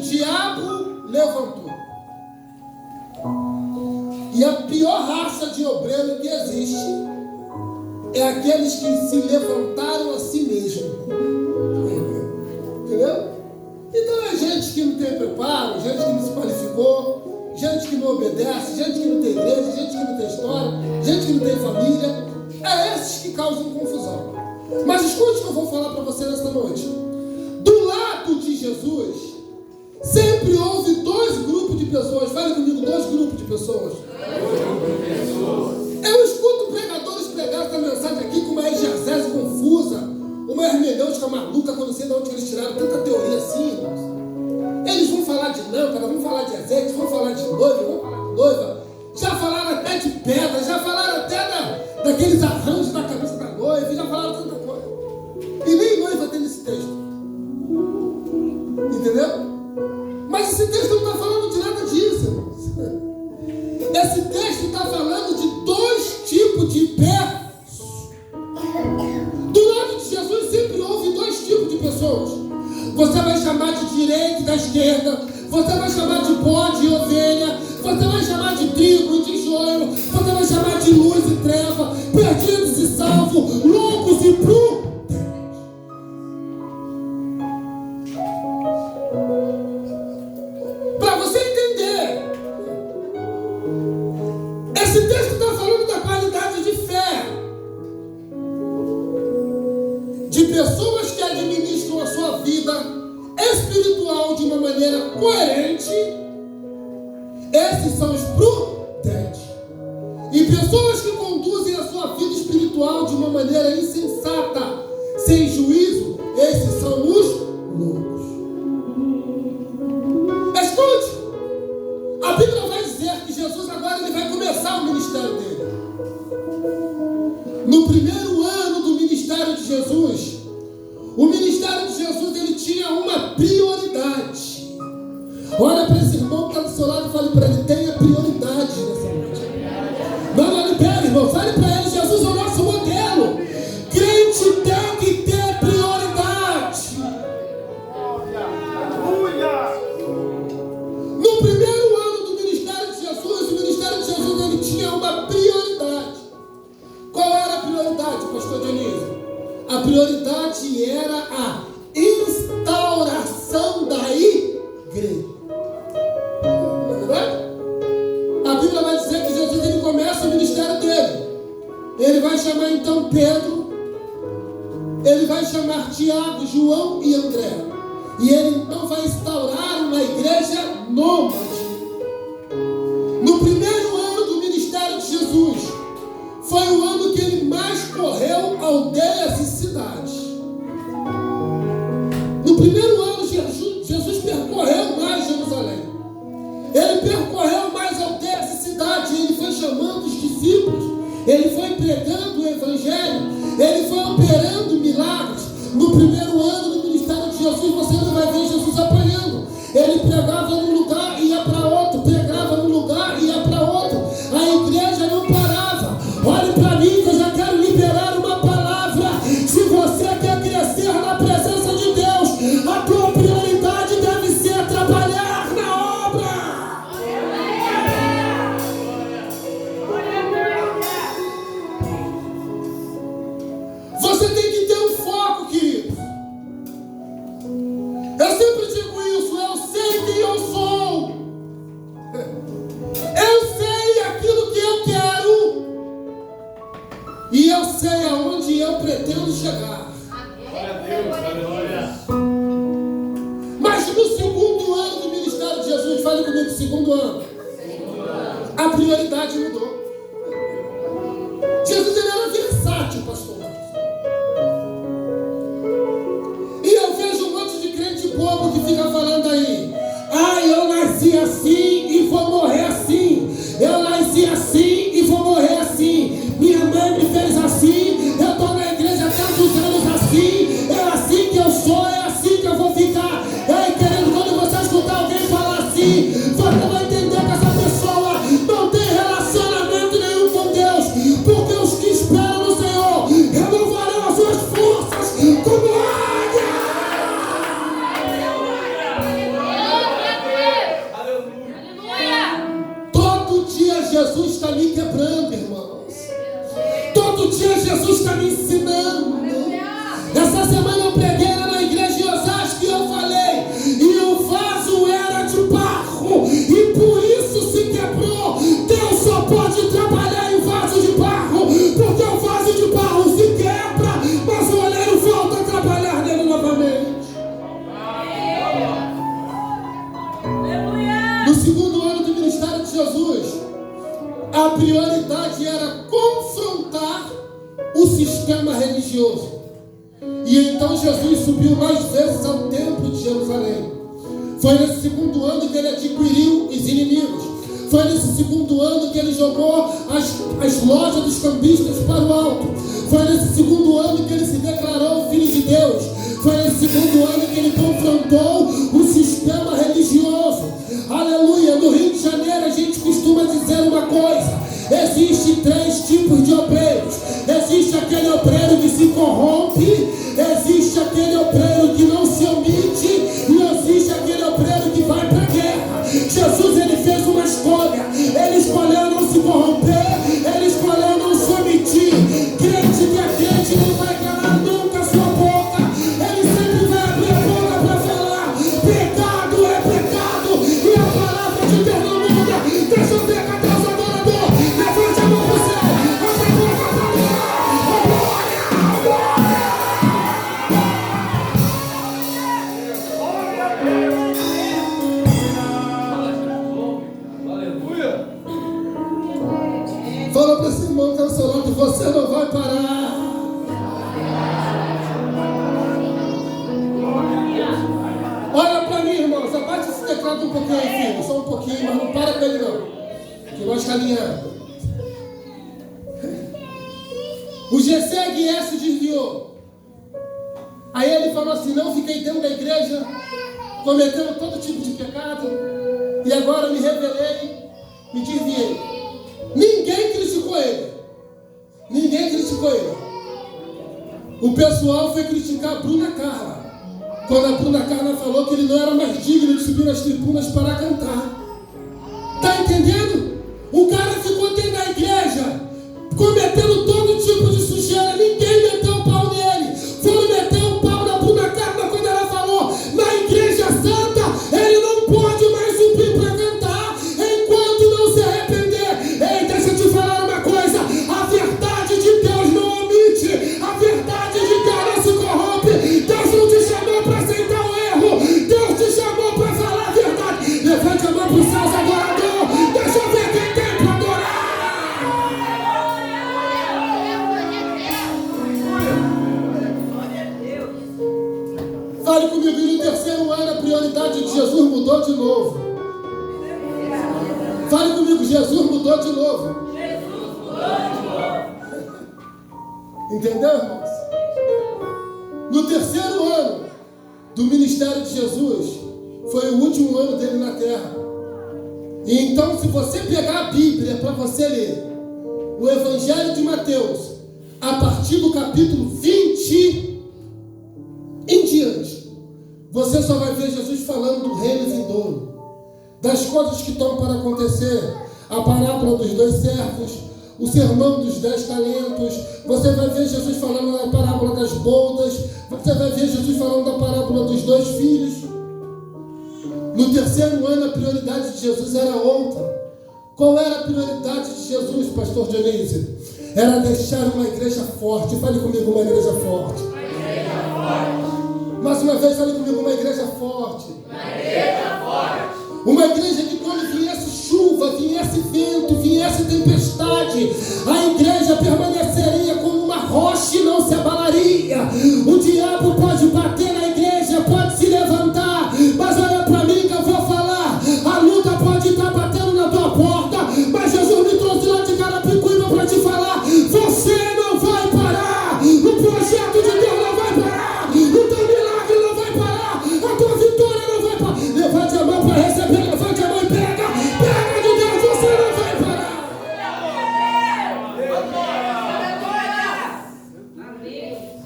diabo levantou. E a pior raça de obreiro que existe é aqueles que se levantaram a si mesmo. Entendeu? Então é gente que não tem preparo, gente que não se qualificou, gente que não obedece, gente que não tem igreja, gente que não tem história, gente que não tem família. É esses que causam confusão. Mas escute o que eu vou falar para você nesta noite. Do lado de Jesus, sempre houve dois grupos de pessoas. Fale comigo, dois grupos de pessoas. Eu escuto pregadores pregar essa mensagem aqui com uma exegese confusa, uma hermenêutica maluca, quando não sei de onde eles tiraram tanta teoria assim, irmãos. Eles vão falar de lâmpada, vão falar de azeite, vão falar de noiva, vão falar de noiva. Já falaram até de pedra, já falaram até daqueles arranjos na cabeça da noiva, já falaram tanta coisa. E nem noiva tem nesse texto. Entendeu? Mas esse texto não está falando de nada disso, irmãos. Esse texto está falando de dois tipos de pé. Do lado de Jesus sempre houve dois tipos de pessoas. Você vai chamar de direita e da esquerda. Você vai chamar de bode e ovelha. Você vai chamar de trigo e de joio. Você vai chamar de luz e treva. Perdidos e salvos. Loucos e prudentes. Para você entender, esse texto está falando da qualidade de fé. De pessoas que administram a sua vida espiritual de uma maneira coerente. Esses são os prudentes. E pessoas que conduzem a sua vida espiritual de uma maneira insensata, sem juízo, esses são os loucos. Escute, a Bíblia vai dizer que Jesus agora ele vai começar o ministério dele. No primeiro ano do ministério de Jesus, o ministério de Jesus ele tinha uma prioridade. Olha para esse irmão que está do seu lado e fale para ele: tenha prioridade nessa noite. Não olhe para ele, irmão, fale para ele: Jesus é o nosso modelo. Crente tem que ter prioridade. No primeiro ano do ministério de Jesus, o ministério de Jesus ele tinha uma prioridade. Qual era a prioridade, pastor Dionísio? A prioridade era a instauração da igreja. Não é verdade? A Bíblia vai dizer que Jesus ele começa o ministério dele. Ele vai chamar então Pedro, ele vai chamar Tiago, João e André. E ele então vai instaurar uma igreja nômade. No primeiro ano do ministério de Jesus, foi o ano que ele mais correu aldeias e cidades. No primeiro ano, Jesus percorreu mais Jerusalém. Ele percorreu mais aldeias e cidades. Ele foi chamando os discípulos. Ele foi pregando o evangelho. Ele foi operando milagres. No primeiro ano do ministério de Jesus, você não vai ver Jesus apanhando. Ele pregava num lugar e ia para outro. Pregava num lugar e ia para outro. A igreja não parava. Olhe para mim que eu já quero liberar uma palavra. Se você quer crescer na presença de Deus, a tua prioridade deve ser trabalhar na obra. Você tem que ter um foco, querido. Eu sempre digo isso: eu sei quem eu sou. Eu sei aquilo que eu quero. E eu sei aonde eu pretendo chegar. Mas no segundo ano do ministério de Jesus, fale comigo, segundo ano, a prioridade mudou. Jesus ele era versátil, pastor. E eu vejo um monte de crente bobo que fica falando aí: eu nasci assim e vou morrer assim. Eu nasci assim e vou morrer assim. Minha mãe me fez assim. Eu estou na igreja há tantos anos assim. É assim que eu sou, é assim que eu vou ficar. Ei, querido, quando você escutar alguém falar assim, você vai entender que essa pessoa não tem relacionamento Jesus está me quebrando, irmãos. Todo dia Jesus está me ensinando. Essa semana eu preguei lá na igreja em Osasco e eu falei, e o vaso era de barro, e por isso se quebrou. Deus só pode trabalhar em vaso de barro, porque o vaso de barro se quebra, mas o oleiro volta a trabalhar nele novamente. No segundo ano do ministério de Jesus, a prioridade era confrontar o sistema religioso. E então Jesus subiu mais vezes ao templo de Jerusalém. Foi nesse segundo ano que ele adquiriu os inimigos. Foi nesse segundo ano que ele jogou as lojas dos cambistas para o alto. Foi nesse segundo ano que ele se declarou filho de Deus. Foi nesse segundo ano que ele confrontou o sistema religioso. Aleluia! No Rio de Janeiro a gente costuma dizer uma coisa: existem 3 tipos de obreiros. Existe aquele obreiro que se corrompe, existe aquele obreiro que não se omite, e existe aquele obreiro que vai para a guerra. Jesus, ele fez uma escolha. Ele escolheu não se corromper, ele escolheu não se omitir. Crente que é crente não vai calar nunca a sua boca. Ele sempre vai abrir a boca para falar: pecado é pecado, e a palavra de Deus não muda. Deixa eu ver, cadê os adoradores? Levante a mão para o céu, abre a boca para adorar. Fala para esse irmão que está ao seu lado: você não vai parar. Olha para mim, irmãos. Abaixa esse teclado um pouquinho aí, filho. Só um pouquinho, mas não para com ele não, que nós caminhamos. O GCGS se desviou. Aí ele falou assim: não, fiquei dentro da igreja, cometendo todo tipo de pecado, e agora me rebelei, me desviei. Ninguém criticou ele. Ninguém criticou ele. O pessoal foi criticar a Bruna Carla, quando a Bruna Carla falou que ele não era mais digno de subir nas tribunas para cantar. Tá entendendo? O cara ficou dentro da igreja, cometendo todo tipo de sujeira. Ninguém meteu o pau nele. Foram meter o pau na Bruna Carla quando ela falou: na igreja santa ele não pode mais subir para cantar enquanto não se arrepender. Ei, deixa eu te falar uma coisa: a verdade de Deus não omite, a verdade de Deus não se corrompe. Deus não te chamou para aceitar o erro, Deus te chamou para falar a verdade. Levante a mão para os seus adoradores. Deixa eu ver quem tem para adorar. Fale comigo. E no terceiro ano a prioridade de Jesus mudou de novo. Fale comigo: Jesus mudou de novo. Entendeu, irmãos? No terceiro ano do ministério de Jesus, foi o último ano dele na terra. E então, se você pegar a Bíblia para você ler o Evangelho de Mateus, a partir do capítulo 20 em diante, você só vai ver Jesus falando do reino vindouro, das coisas que estão para acontecer, a parábola dos 2 servos, o sermão dos 10 talentos. Você vai ver Jesus falando da parábola das boldas. Você vai ver Jesus falando da parábola dos 2 filhos. No terceiro ano a prioridade de Jesus era outra. Qual era a prioridade de Jesus, pastor Dionísio? Era deixar uma igreja forte. Fale comigo: uma igreja forte. Uma igreja forte. Mais uma vez, fale comigo: uma igreja forte. Uma igreja forte. Uma igreja que quando viesse chuva, viesse vento, viesse tempestade, a igreja permaneceria como uma rocha e não se abalaria. O diabo pode bater na igreja, pode se levantar, mas olha para mim que eu vou falar. A luta pode estar batendo na tua porta, mas Jesus me trouxe lá de Carapicuíba para te falar: você não vai parar. O projeto de Deus não vai parar. O teu milagre não vai parar. A tua vitória não vai parar. Levante a mão para receber. Levante a mão e pega. Pega de Deus, você não vai parar.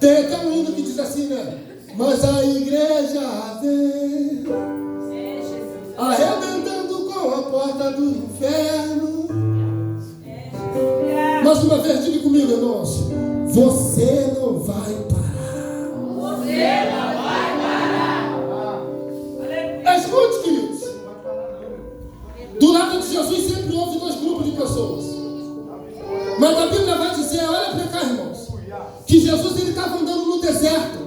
Tem até um hino que diz assim, né? Mas a igreja vem arrebentando com a porta do inferno. de Jesus sempre houve dois grupos de pessoas. Mas a Bíblia vai dizer, olha para cá, irmãos, que Jesus ele estava andando no deserto.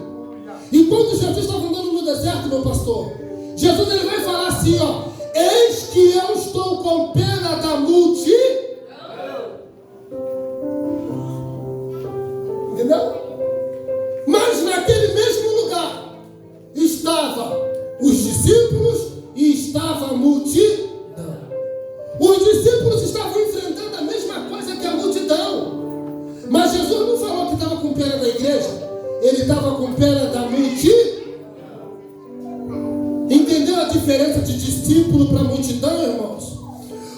E quando Jesus estava andando no deserto, meu pastor, Jesus ele vai falar assim, ó: eis que eu estou com pena da multidão. Entendeu? Mas naquele mesmo lugar estava os discípulos e estava a multidão. Os discípulos estavam enfrentando a mesma coisa que a multidão. Mas Jesus não falou que estava com pena da igreja. Ele estava com pena da multidão. Entendeu a diferença de discípulo para multidão, irmãos?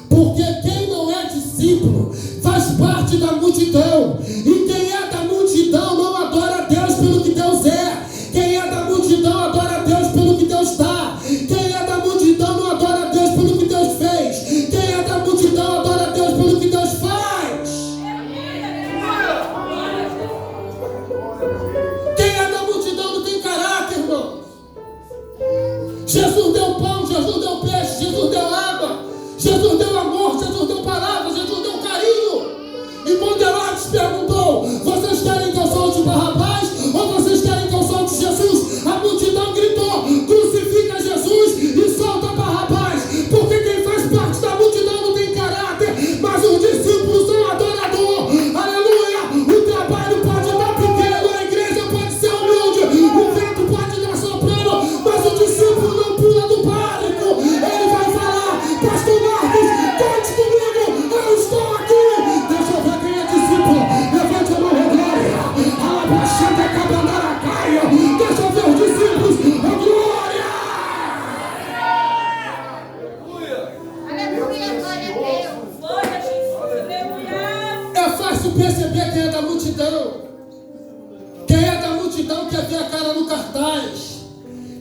Porque quem não é discípulo faz parte da multidão. E quem é da multidão não adora a Deus pelo que Deus é. Quem é da multidão adora a Deus pelo que Deus dá. Quem é da multidão não adora a Deus pelo que Deus fez. Quem é da multidão adora a Deus pelo que Deus faz. Quem é da multidão não tem caráter, irmão. Jesus deu pão, Jesus deu peixe, Jesus deu água, Jesus deu amor, Jesus deu palavras, Jesus deu carinho. E quando Herodes perguntou: vocês querem que eu solte Barrabás ou vocês querem que eu solte Jesus? A multidão gritou: crucifica Jesus e solta Barrabás. Porque quem faz parte da multidão não tem caráter, mas os discípulos são adoradores. Aleluia! O trabalho pode estar pequeno, a igreja pode ser humilde, o vento pode estar soprando, mas o discípulo não pula do barco. Ele vai falar: pastor Marcos, conte comigo, eu estou aqui. Deixa eu ver quem é discípulo. Levante a mão, glória. Alabaxanda, cabanara, caia. Deixa eu ver os discípulos. A glória. Aleluia, glória a Deus. Glória a Jesus. Aleluia. É fácil perceber quem é da multidão. Quem é da multidão quer ver a cara no cartaz.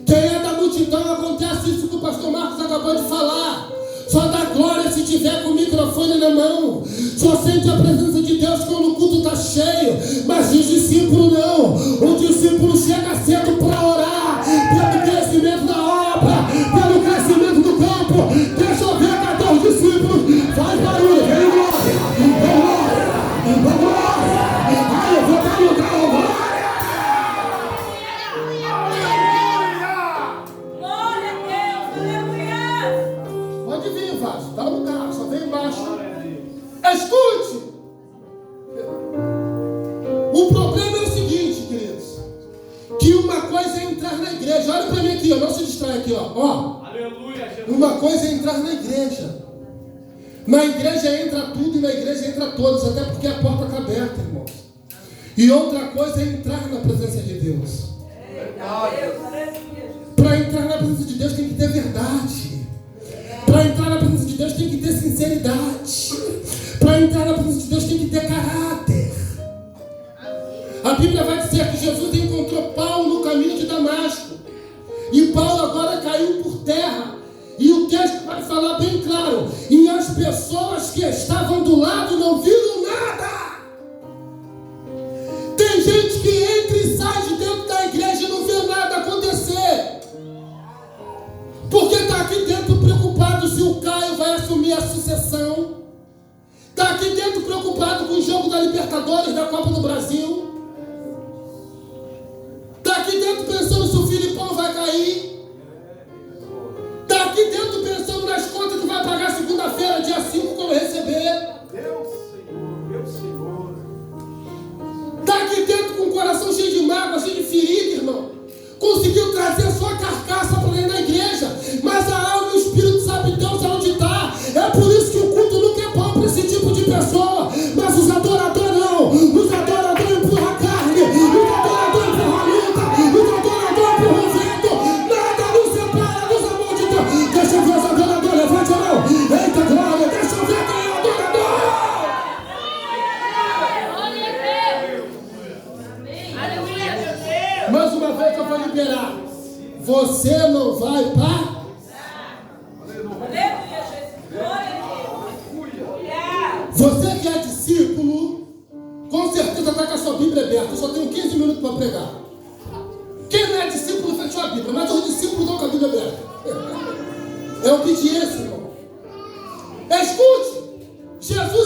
Quem é da multidão acontece isso que o pastor Marcos acabou de falar. Só dá glória se tiver com o microfone na mão. Só sente a presença de Deus quando o culto está cheio. Mas o discípulo não. O discípulo chega cedo para orar pelo crescimento da obra, pelo crescimento do campo. Deixa eu ver, cadê os discípulos? Faz barulho, vem glória, vem glória, vem glória. Ai, eu vou dar lugar, glória. Glória a Deus. Aleluia. Pode vir, Vasco, dá lugar, só vem embaixo. Escute! O problema é o seguinte, queridos: que uma coisa é entrar na igreja. Olha para mim aqui, ó, não se distrai aqui, ó. Aleluia, Jesus. Uma coisa é entrar na igreja. Na igreja entra tudo e na igreja entra todos, até porque a porta está aberta, irmãos. E outra coisa é entrar na presença de Deus. Para entrar na presença de Deus tem que ter verdade. Para entrar na presença de Deus tem que ter sinceridade. Para entrar na presença de Deus tem que ter caráter. A Bíblia vai dizer que Jesus encontrou Paulo no caminho de Damasco. E Paulo agora caiu por terra. E o texto vai falar bem claro: e as pessoas que estavam do lado não viram nada. Tem gente que entra e sai de dentro da igreja e não vê nada acontecer. Porque está aqui dentro preocupado se o Caio vai assumir a sucessão. Está aqui dentro preocupado com o jogo da Libertadores, da Copa do Brasil. Está aqui dentro pensando se o Filipão vai cair. Está aqui dentro pensando nas contas que vai pagar segunda-feira, dia 5, quando receber. Meu Senhor. Está aqui dentro com o coração cheio de mágoa, cheio de ferida, irmão. Conseguiu trazer só a carcaça para dentro da igreja, mas a alma e o espírito sabe Deus aonde está. É por isso que o culto nunca é bom para esse tipo de pessoa. Mas os adoradores não. Os adoradores empurram a carne. Os adoradores empurram a luta. Os adoradores empurram o vento. Nada nos separa dos amor de Deus. Deixa eu ver os adoradores. Levante a mão. Eita glória. Deixa eu ver quem é adorador. Mais uma vez que eu vou liberar. Você não vai para... Aleluia, Jesus. Glória a Deus. Você que é discípulo, com certeza está com a sua Bíblia aberta. Eu só tenho 15 minutos para pregar. Quem não é discípulo fechou a Bíblia, mas os discípulos estão com a Bíblia aberta. É obediência, irmão. Escute, Jesus